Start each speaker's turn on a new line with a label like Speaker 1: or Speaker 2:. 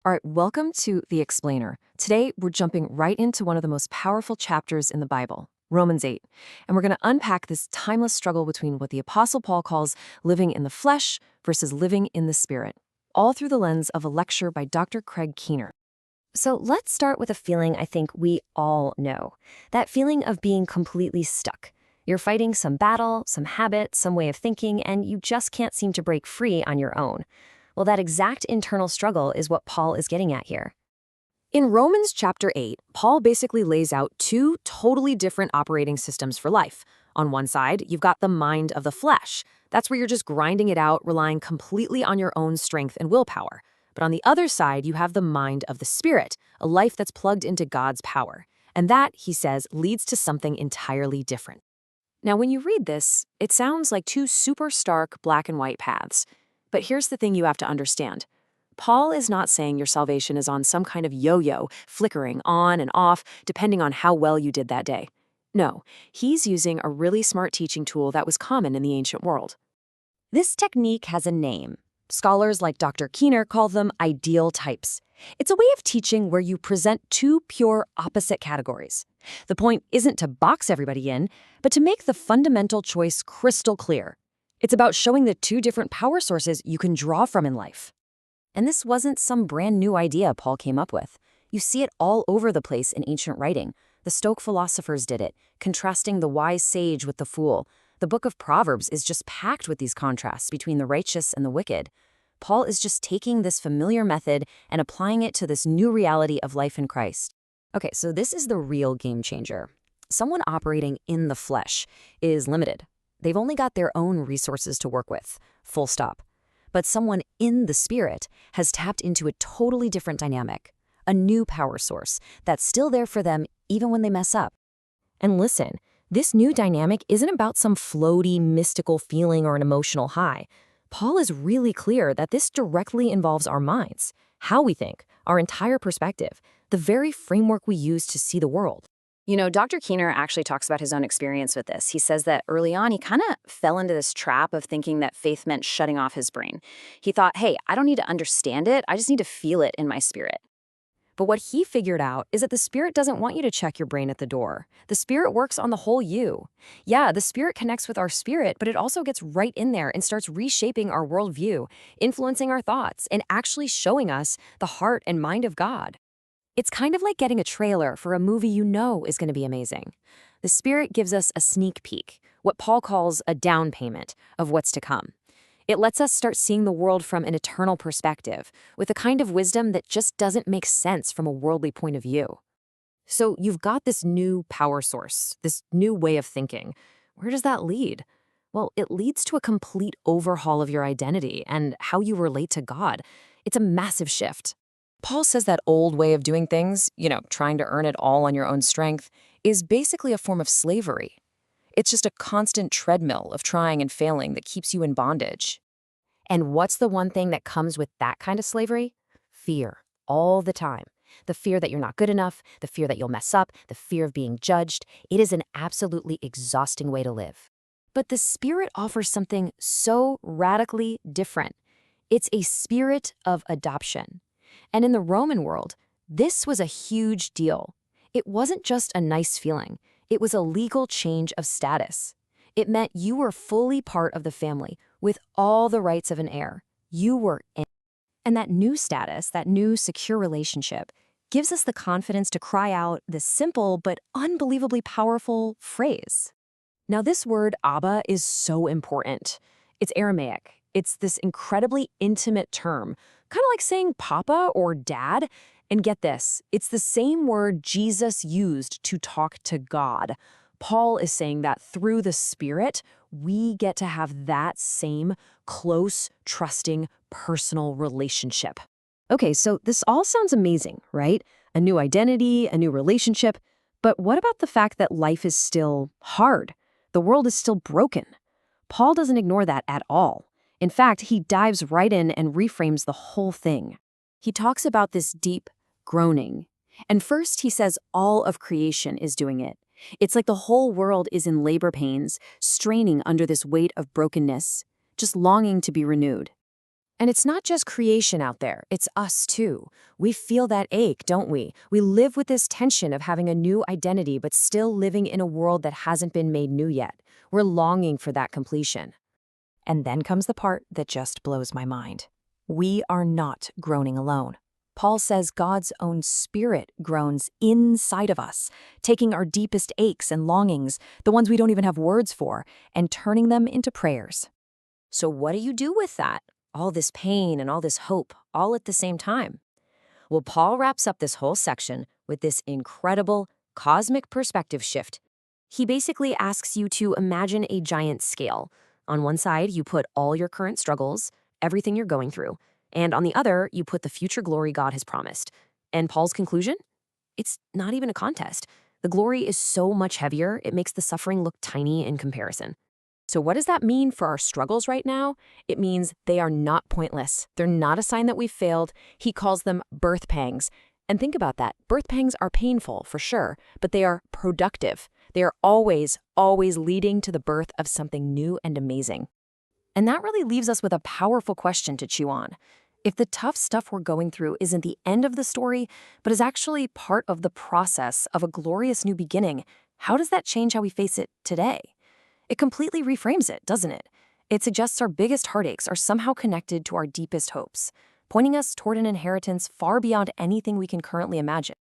Speaker 1: All right, welcome to The Explainer. Today, we're jumping right into one of the most powerful chapters in the Bible, Romans 8. And we're going to unpack this timeless struggle between what the Apostle Paul calls living in the flesh versus living in the spirit, all through the lens of a lecture by Dr. Craig Keener.
Speaker 2: So let's start with a feeling I think we all know. That feeling of being completely stuck. You're fighting some battle, some habit, some way of thinking, and you just can't seem to break free on your own. Well, that exact internal struggle is what Paul is getting at here.
Speaker 1: In Romans chapter 8, Paul basically lays out two totally different operating systems for life. On one side, you've got the mind of the flesh. That's where you're just grinding it out, relying completely on your own strength and willpower. But on the other side, you have the mind of the spirit, a life that's plugged into God's power. And that, he says, leads to something entirely different. Now, when you read this, it sounds like two super stark black and white paths. But here's the thing you have to understand. Paul is not saying your salvation is on some kind of yo-yo, flickering on and off, depending on how well you did that day. No, he's using a really smart teaching tool that was common in the ancient world.
Speaker 2: This technique has a name. Scholars like Dr. Keener call them ideal types. It's a way of teaching where you present two pure opposite categories. The point isn't to box everybody in, but to make the fundamental choice crystal clear. It's about showing the two different power sources you can draw from in life. And this wasn't some brand new idea Paul came up with. You see it all over the place in ancient writing. The Stoic philosophers did it, contrasting the wise sage with the fool. The book of Proverbs is just packed with these contrasts between the righteous and the wicked. Paul is just taking this familiar method and applying it to this new reality of life in Christ. Okay, so this is the real game changer. Someone operating in the flesh is limited. They've only got their own resources to work with, full stop. But someone in the spirit has tapped into a totally different dynamic, a new power source that's still there for them even when they mess up.
Speaker 1: And listen, this new dynamic isn't about some floaty, mystical feeling or an emotional high. Paul is really clear that this directly involves our minds, how we think, our entire perspective, the very framework we use to see the world.
Speaker 3: You know, Dr. Keener actually talks about his own experience with this. He says that early on, he kind of fell into this trap of thinking that faith meant shutting off his brain. He thought, hey, I don't need to understand it. I just need to feel it in my spirit.
Speaker 1: But what he figured out is that the spirit doesn't want you to check your brain at the door. The spirit works on the whole you. Yeah, the spirit connects with our spirit, but it also gets right in there and starts reshaping our worldview, influencing our thoughts, and actually showing us the heart and mind of God. It's kind of like getting a trailer for a movie you know is going to be amazing. The Spirit gives us a sneak peek, what Paul calls a down payment of what's to come. It lets us start seeing the world from an eternal perspective, with a kind of wisdom that just doesn't make sense from a worldly point of view. So you've got this new power source, this new way of thinking. Where does that lead? Well, it leads to a complete overhaul of your identity and how you relate to God. It's a massive shift. Paul says that old way of doing things, trying to earn it all on your own strength, is basically a form of slavery. It's just a constant treadmill of trying and failing that keeps you in bondage. And what's the one thing that comes with that kind of slavery? Fear, all the time. The fear that you're not good enough, the fear that you'll mess up, the fear of being judged. It is an absolutely exhausting way to live. But the Spirit offers something so radically different. It's a spirit of adoption. And in the Roman world, this was a huge deal. It wasn't just a nice feeling. It was a legal change of status. It meant you were fully part of the family, with all the rights of an heir. You were in. And that new status, that new secure relationship, gives us the confidence to cry out this simple but unbelievably powerful phrase. Now, this word, Abba, is so important. It's Aramaic. It's this incredibly intimate term, kind of like saying Papa or Dad. And get this, it's the same word Jesus used to talk to God. Paul is saying that through the Spirit, we get to have that same close, trusting, personal relationship. Okay, so this all sounds amazing, right? A new identity, a new relationship. But what about the fact that life is still hard? The world is still broken. Paul doesn't ignore that at all. In fact, he dives right in and reframes the whole thing. He talks about this deep groaning. And first, he says all of creation is doing it. It's like the whole world is in labor pains, straining under this weight of brokenness, just longing to be renewed. And it's not just creation out there, it's us too. We feel that ache, don't we? We live with this tension of having a new identity but still living in a world that hasn't been made new yet. We're longing for that completion.
Speaker 2: And then comes the part that just blows my mind. We are not groaning alone. Paul says God's own Spirit groans inside of us, taking our deepest aches and longings, the ones we don't even have words for, and turning them into prayers.
Speaker 1: So what do you do with that? All this pain and all this hope, all at the same time? Well, Paul wraps up this whole section with this incredible cosmic perspective shift. He basically asks you to imagine a giant scale. On one side, you put all your current struggles, everything you're going through, and on the other, you put the future glory God has promised. And Paul's conclusion? It's not even a contest. The glory is so much heavier, it makes the suffering look tiny in comparison. So what does that mean for our struggles right now? It means they are not pointless. They're not a sign that we've failed. He calls them birth pangs. And think about that. Birth pangs are painful, for sure, but they are productive. They are always, always leading to the birth of something new and amazing. And that really leaves us with a powerful question to chew on. If the tough stuff we're going through isn't the end of the story, but is actually part of the process of a glorious new beginning, how does that change how we face it today? It completely reframes it, doesn't it? It suggests our biggest heartaches are somehow connected to our deepest hopes, pointing us toward an inheritance far beyond anything we can currently imagine.